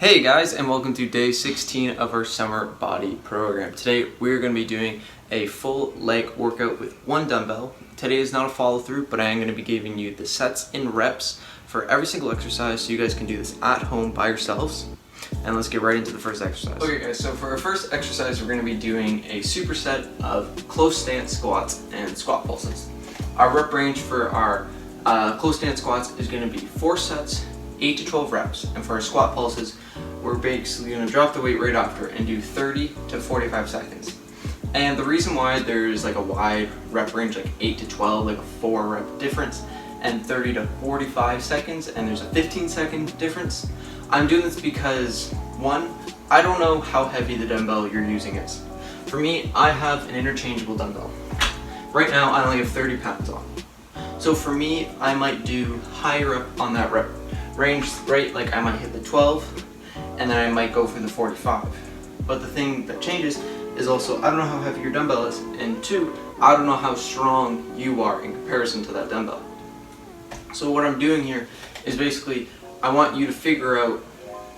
Hey guys, and welcome to day 16 of our summer body program. Today we're going to be doing a full leg workout with one dumbbell. Today is not a follow through, but I am going to be giving you the sets and reps for every single exercise so you guys can do this at home by yourselves. And let's get right into the first exercise. Okay guys, so for our first exercise we're going to be doing a superset of close stance squats and squat pulses. Our rep range for our close stance squats is going to be 4 sets, 8 to 12 reps, and for our squat pulses we're basically going to drop the weight right after and do 30 to 45 seconds. And the reason why there's like a wide rep range, like 8 to 12, like a 4 rep difference, and 30 to 45 seconds, and there's a 15-second difference, I'm doing this because, one, I don't know how heavy the dumbbell you're using is. For me, I have an interchangeable dumbbell. Right now I only have 30 pounds on. So for me, I might do higher up on that rep range, right? Like I might hit the 12, and then I might go for the 45. But the thing that changes is also, I don't know how heavy your dumbbell is, and 2, I don't know how strong you are in comparison to that dumbbell. So what I'm doing here is basically, I want you to figure out,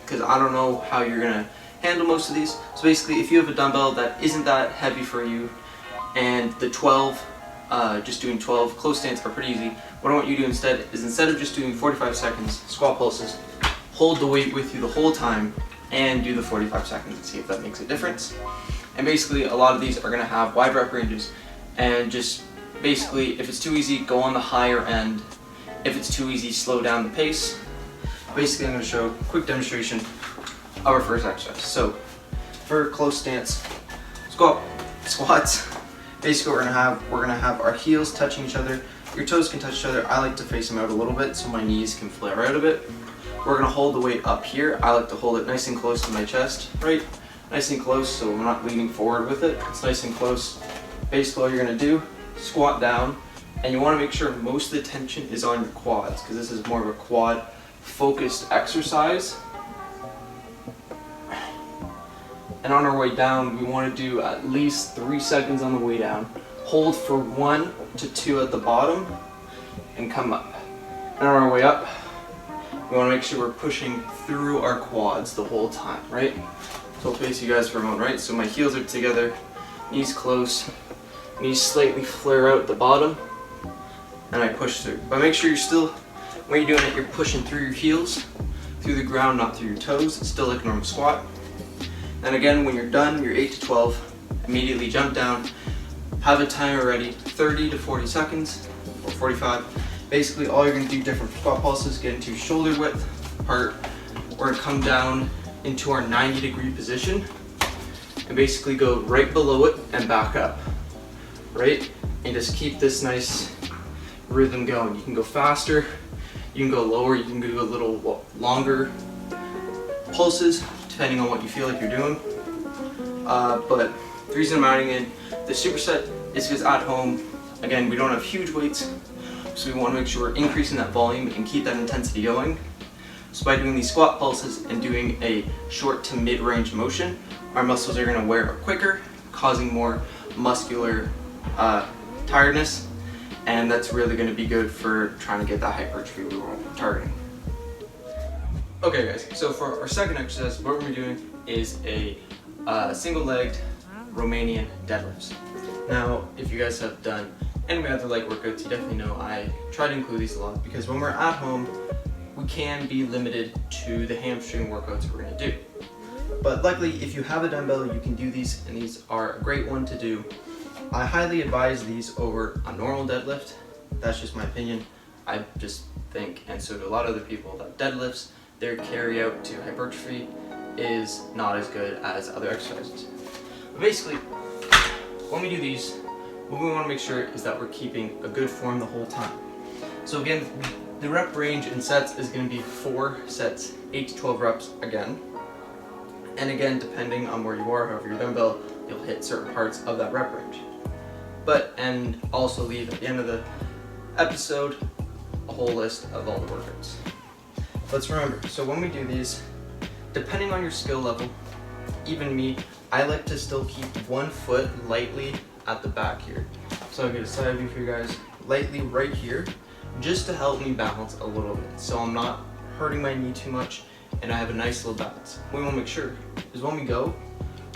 because I don't know how you're gonna handle most of these. So basically, if you have a dumbbell that isn't that heavy for you, and the 12, just doing 12 close stance are pretty easy, what I want you to do instead is, instead of just doing 45 seconds squat pulses, hold the weight with you the whole time and do the 45 seconds and see if that makes a difference. And basically a lot of these are going to have wide rep ranges, and just basically if it's too easy, go on the higher end. If it's too easy, slow down the pace. Basically I'm going to show a quick demonstration of our first exercise. So for close stance squats, basically we're gonna have our heels touching each other. Your toes can touch each other. I like to face them out a little bit so my knees can flare out a bit. We're gonna hold the weight up here. I like to hold it nice and close to my chest, right? Nice and close, so I'm not leaning forward with it. It's nice and close. Basically all you're gonna do, squat down, and you wanna make sure most of the tension is on your quads, because this is more of a quad focused exercise. And on our way down, we wanna do at least 3 seconds on the way down. Hold for 1 to 2 at the bottom, and come up. And on our way up, we want to make sure we're pushing through our quads the whole time, right? So I'll face you guys for a moment, right? So my heels are together, knees close, knees slightly flare out at the bottom, and I push through. But make sure you're still, when you're doing it, you're pushing through your heels, through the ground, not through your toes. It's still like a normal squat. And again, when you're done, you're 8 to 12, immediately jump down, have a timer ready, 30 to 40 seconds, or 45. Basically, all you're going to do different squat pulses, get into shoulder width apart. We're going to come down into our 90-degree position and basically go right below it and back up, right? And just keep this nice rhythm going. You can go faster, you can go lower, you can do a little longer pulses depending on what you feel like you're doing. But the reason I'm adding in the superset is because at home, again, we don't have huge weights. So we want to make sure we're increasing that volume and keep that intensity going. So by doing these squat pulses and doing a short to mid-range motion, our muscles are going to wear out quicker, causing more muscular tiredness, and that's really going to be good for trying to get that hypertrophy we were targeting. Okay guys, so for our second exercise, what we're going to be doing is a single-legged Romanian deadlifts. Now, if you guys have done any other leg workouts, you definitely know I try to include these a lot, because when we're at home, we can be limited to the hamstring workouts we're going to do. But luckily, if you have a dumbbell, you can do these, and these are a great one to do. I highly advise these over a normal deadlift. That's just my opinion. I just think, and so do a lot of other people, that deadlifts, their carry out to hypertrophy is not as good as other exercises. But basically, when we do these, what we want to make sure is that we're keeping a good form the whole time. So again, the rep range in sets is going to be 4 sets, 8 to 12 reps again. And again, depending on where you are, however your dumbbell, you'll hit certain parts of that rep range. And also leave at the end of the episode a whole list of all the workouts. Let's remember, so when we do these, depending on your skill level, even me, I like to still keep 1 foot lightly at the back here. So I'll get a side view for you guys, lightly right here, just to help me balance a little bit. So I'm not hurting my knee too much and I have a nice little balance. What we want to make sure is when we go,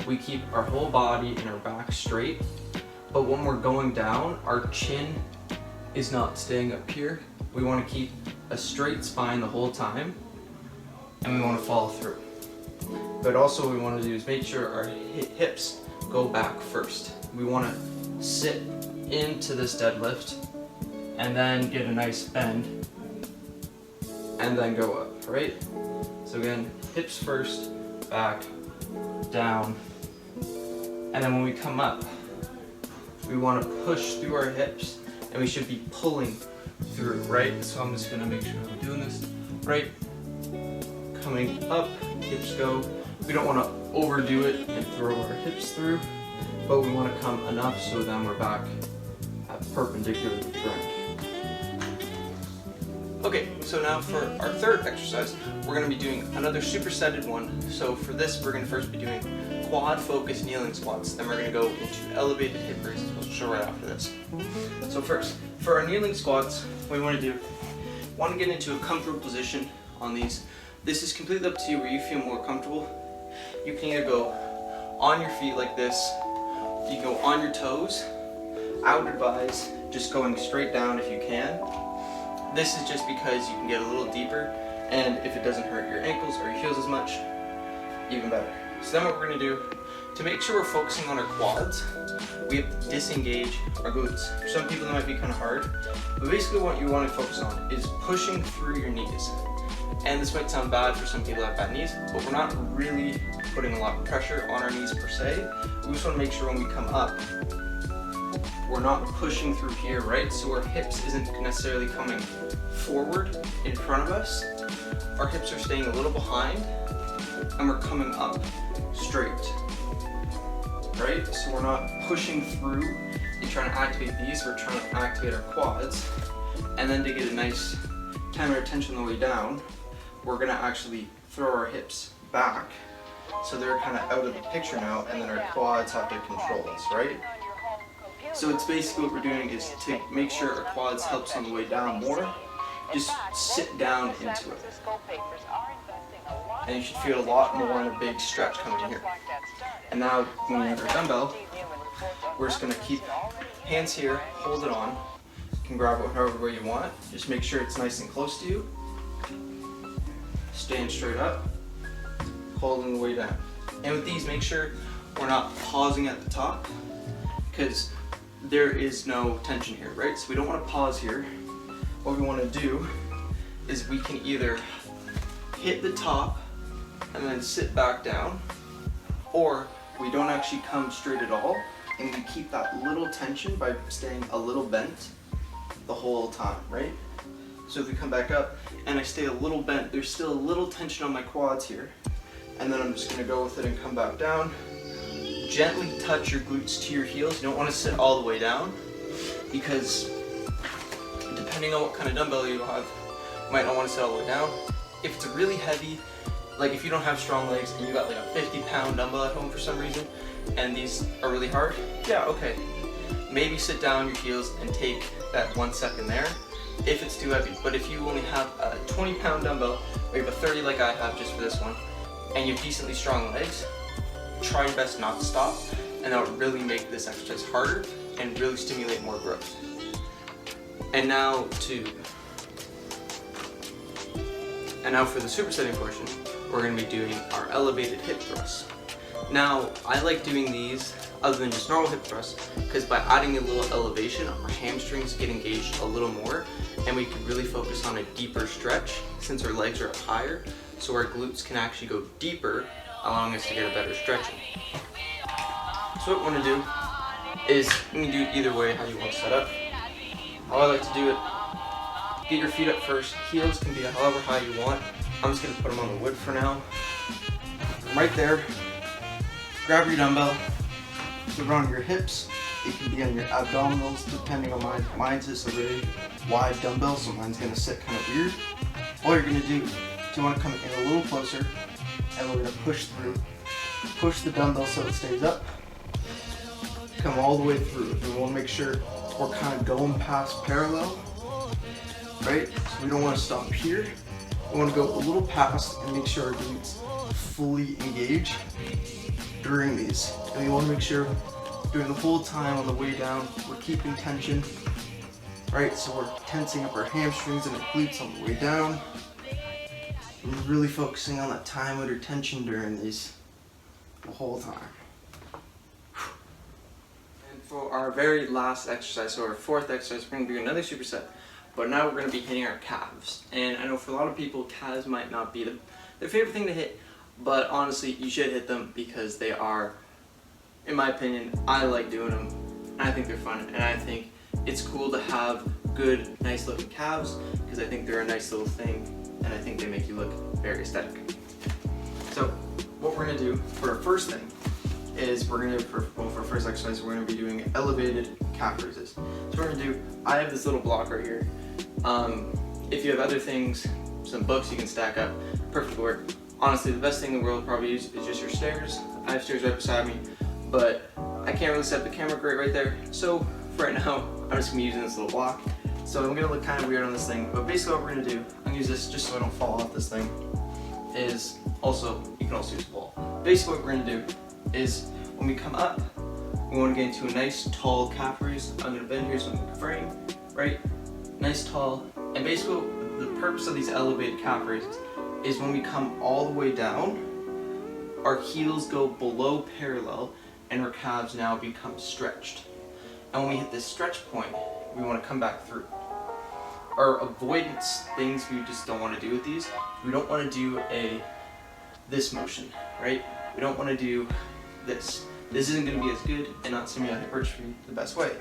we keep our whole body and our back straight, but when we're going down, our chin is not staying up here. We want to keep a straight spine the whole time, and we want to follow through. But also what we want to do is make sure our hips go back first. We want to sit into this deadlift and then get a nice bend and then go up, right? So again, hips first, back, down, and then when we come up, we want to push through our hips and we should be pulling through, right? So I'm just gonna make sure I'm doing this, right? Coming up, hips go. We don't want to overdo it and throw our hips through, but we want to come enough so then we're back at perpendicular to the ground. Okay, so now for our third exercise, we're going to be doing another supersetted one. So for this, we're going to first be doing quad focused kneeling squats. Then we're going to go into elevated hip raises, which we'll show right after this. So first, for our kneeling squats, what we want to do, want to get into a comfortable position on these. This is completely up to you where you feel more comfortable. You can either go on your feet like this, you can go on your toes. I would advise just going straight down if you can. This is just because you can get a little deeper, and if it doesn't hurt your ankles or your heels as much, even better. So then what we're going to do, to make sure we're focusing on our quads, we have to disengage our glutes. For some people that might be kind of hard, but basically what you want to focus on is pushing through your knees. And this might sound bad for some people that have bad knees, but we're not really putting a lot of pressure on our knees per se. We just want to make sure when we come up, we're not pushing through here, right? So our hips isn't necessarily coming forward in front of us. Our hips are staying a little behind, and we're coming up straight, right? So we're not pushing through and trying to activate these, we're trying to activate our quads. And then to get a nice time of tension on the way down, we're gonna actually throw our hips back so they're kind of out of the picture now, and then our quads have to control us, right? So it's basically what we're doing is to make sure our quads helps on the way down more, just sit down into it. And you should feel a lot more in a big stretch coming in here. And now when we have our dumbbell, we're just gonna keep hands here, hold it on. You can grab it however way you want. Just make sure it's nice and close to you. Stand straight up, holding the way down. And with these, make sure we're not pausing at the top, because there is no tension here, right? So we don't want to pause here. What we want to do is we can either hit the top and then sit back down, or we don't actually come straight at all and we keep that little tension by staying a little bent the whole time, right? So if we come back up and I stay a little bent, there's still a little tension on my quads here, and then I'm just going to go with it and come back down. Gently touch your glutes to your heels. You don't want to sit all the way down, because depending on what kind of dumbbell you have, you might not want to sit all the way down. If it's really heavy, like if you don't have strong legs and you got like a 50-pound dumbbell at home for some reason, and these are really hard, yeah, okay. Maybe sit down your heels and take that 1 second there if it's too heavy. But if you only have a 20-pound dumbbell, or you have a 30 like I have just for this one, and you have decently strong legs, try your best not to stop, and that would really make this exercise harder and really stimulate more growth. And now for the supersetting portion, we're going to be doing our elevated hip thrusts. Now, I like doing these other than just normal hip thrusts, because by adding a little elevation, our hamstrings get engaged a little more, and we can really focus on a deeper stretch since our legs are up higher, so our glutes can actually go deeper, allowing us to get a better stretching. So what we want to do is, you can do it either way how you want to set up. How I like to do it, get your feet up first. Heels can be however high you want. I'm just going to put them on the wood for now. From right there, grab your dumbbell, put it on your hips. It can be on your abdominals, depending on mine. Mine's just a really wide dumbbell, so mine's going to sit kind of weird. All you're going to do is you want to come in a little closer, and we're going to push through. Push the dumbbell so it stays up. Come all the way through. And we want to make sure we're kind of going past parallel, right? So we don't want to stop here. We want to go a little past and make sure our glutes fully engage during these. And we want to make sure during the whole time on the way down, we're keeping tension, right? So we're tensing up our hamstrings and our glutes on the way down. And really focusing on that time under tension during these the whole time. And for our very last exercise, so our fourth exercise, we're going to do another superset. But now we're going to be hitting our calves. And I know for a lot of people, calves might not be their favorite thing to hit, but honestly, you should hit them because they are, in my opinion, I like doing them. And I think they're fun, and I think it's cool to have good, nice looking calves because I think they're a nice little thing, and I think they make you look very aesthetic. So what we're going to do for our first thing is we're going to, for our first exercise, we're going to be doing elevated calf raises. So we're going to do, I have this little block right here. If you have other things, some books you can stack up, perfect work. Honestly, the best thing in the world probably is just your stairs. I have stairs right beside me, but I can't really set up the camera great right there. So for right now, I'm just going to be using this little block. So I'm going to look kind of weird on this thing, but basically what we're going to do, I'm going to use this just so I don't fall off this thing, is also, you can also use a ball. Basically what we're going to do is when we come up, we want to get into a nice tall calf raise. I'm going to bend here so I can frame, right? Nice tall. And basically the purpose of these elevated calf raises is when we come all the way down, our heels go below parallel and our calves now become stretched. And when we hit this stretch point, we want to come back through. Our avoidance things we just don't want to do with these, we don't want to do this motion, right? We don't want to do this. This isn't going to be as good and not stimulate hypertrophy the best way.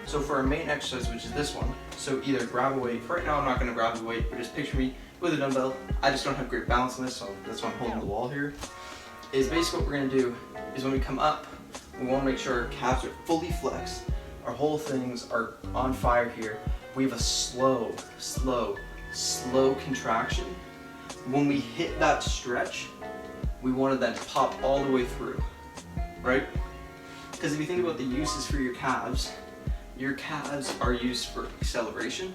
So for our main exercise, which is this one, so either grab a weight. Right now I'm not going to grab the weight, but just picture me with a dumbbell. I just don't have great balance on this, so that's why I'm holding the wall here. Is basically what we're going to do is when we come up, we want to make sure our calves are fully flexed. Our whole things are on fire here. We have a slow contraction. When we hit that stretch, we want to then pop all the way through, right? Because if you think about the uses for your calves are used for acceleration.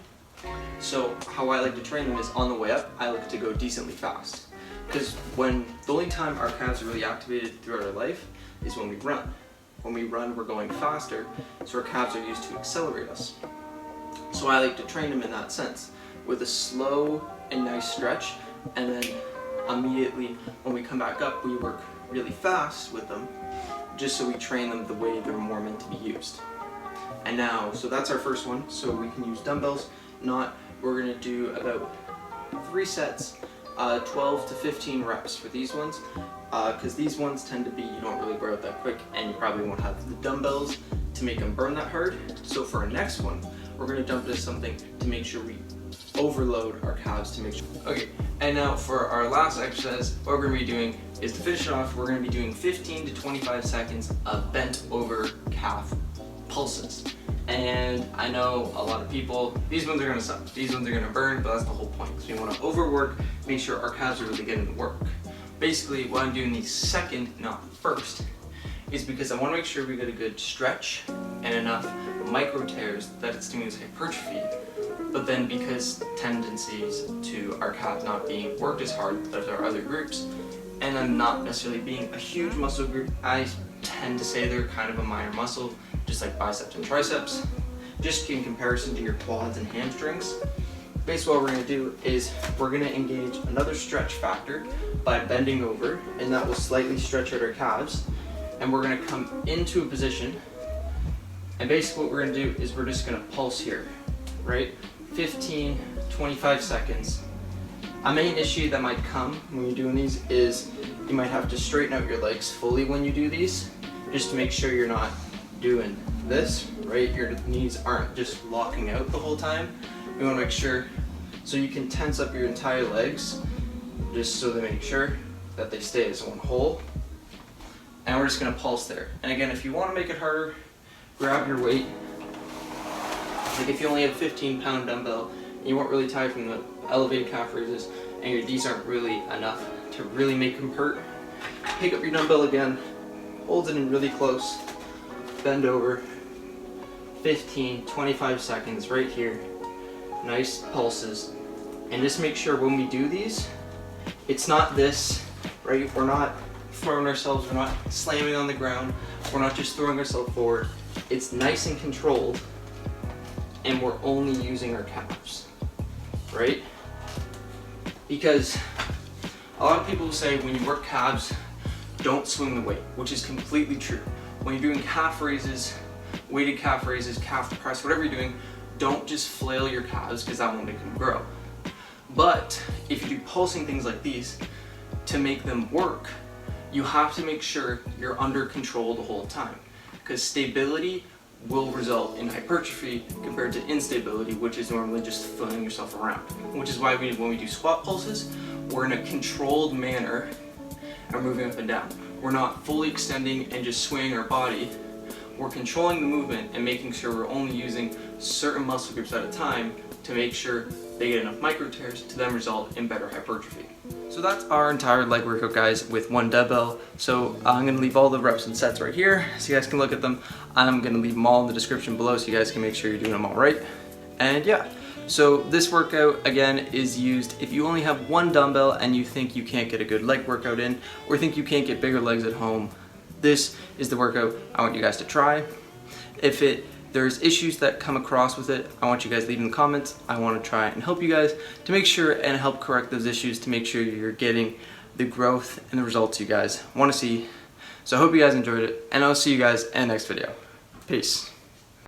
So how I like to train them is on the way up, I like to go decently fast. Because the only time our calves are really activated throughout our life is when we run. When we run, we're going faster, so our calves are used to accelerate us. So I like to train them in that sense, with a slow and nice stretch, and then immediately when we come back up, we work really fast with them, just so we train them the way they're more meant to be used. And now, so that's our first one, so we can use dumbbells. We're gonna do about 3 sets, 12 to 15 reps for these ones, because these ones tend to be, you don't really wear out that quick, and you probably won't have the dumbbells to make them burn that hard. So for our next one, we're gonna jump into something to make sure we overload our calves to make sure. Okay, and now for our last exercise, what we're gonna be doing is, to finish it off, we're gonna be doing 15 to 25 seconds of bent over calf pulses. And I know a lot of people, these ones are gonna suck. These ones are gonna burn, but that's the whole point. So we wanna overwork, make sure our calves are really getting the work. Basically, why I'm doing these second, not first, is because I wanna make sure we get a good stretch and enough micro tears that it stimulates hypertrophy. But then because tendencies to our calves not being worked as hard as our other groups, and them not necessarily being a huge muscle group, I tend to say they're kind of a minor muscle, just like biceps and triceps, just in comparison to your quads and hamstrings. Basically what we're going to do is we're going to engage another stretch factor by bending over, and that will slightly stretch out our calves, and we're going to come into a position, and basically what we're going to do is we're just going to pulse here, right? 15, 25 seconds. A main issue that might come when you're doing these is you might have to straighten out your legs fully when you do these, just to make sure you're not doing this, right? Your knees aren't just locking out the whole time. You want to make sure, so you can tense up your entire legs, just so to make sure that they stay as one whole. And we're just going to pulse there. And again, if you want to make it harder, grab your weight. Like if you only have a 15-pound dumbbell, and you weren't really tired from the elevated calf raises, and your D's aren't really enough to really make them hurt, pick up your dumbbell again, hold it in really close, bend over, 15, 25 seconds right here, nice pulses, And just make sure when we do these, it's not this, right? We're not throwing ourselves, we're not slamming on the ground, we're not just throwing ourselves forward. It's nice and controlled, and we're only using our calves, right? Because a lot of people will say when you work calves, don't swing the weight, which is completely true. When you're doing calf raises, weighted calf raises, calf press, whatever you're doing, don't just flail your calves because that won't make them grow. But if you do pulsing things like these, to make them work, you have to make sure you're under control the whole time, because stability will result in hypertrophy compared to instability, which is normally just flailing yourself around. Which is why when we do squat pulses, we're in a controlled manner and moving up and down. We're not fully extending and just swaying our body. We're controlling the movement and making sure we're only using certain muscle groups at a time to make sure they get enough micro tears to then result in better hypertrophy. So that's our entire leg workout, guys, with one dumbbell. So I'm gonna leave all the reps and sets right here so you guys can look at them. I'm gonna leave them all in the description below so you guys can make sure you're doing them all right. And yeah, so this workout again is used if you only have one dumbbell and you think you can't get a good leg workout in, or think you can't get bigger legs at home. This is the workout I want you guys to try. If there's issues that come across with it, I want you guys to leave in the comments. I want to try and help you guys to make sure and help correct those issues to make sure you're getting the growth and the results you guys want to see. So I hope you guys enjoyed it, and I'll see you guys in the next video. Peace.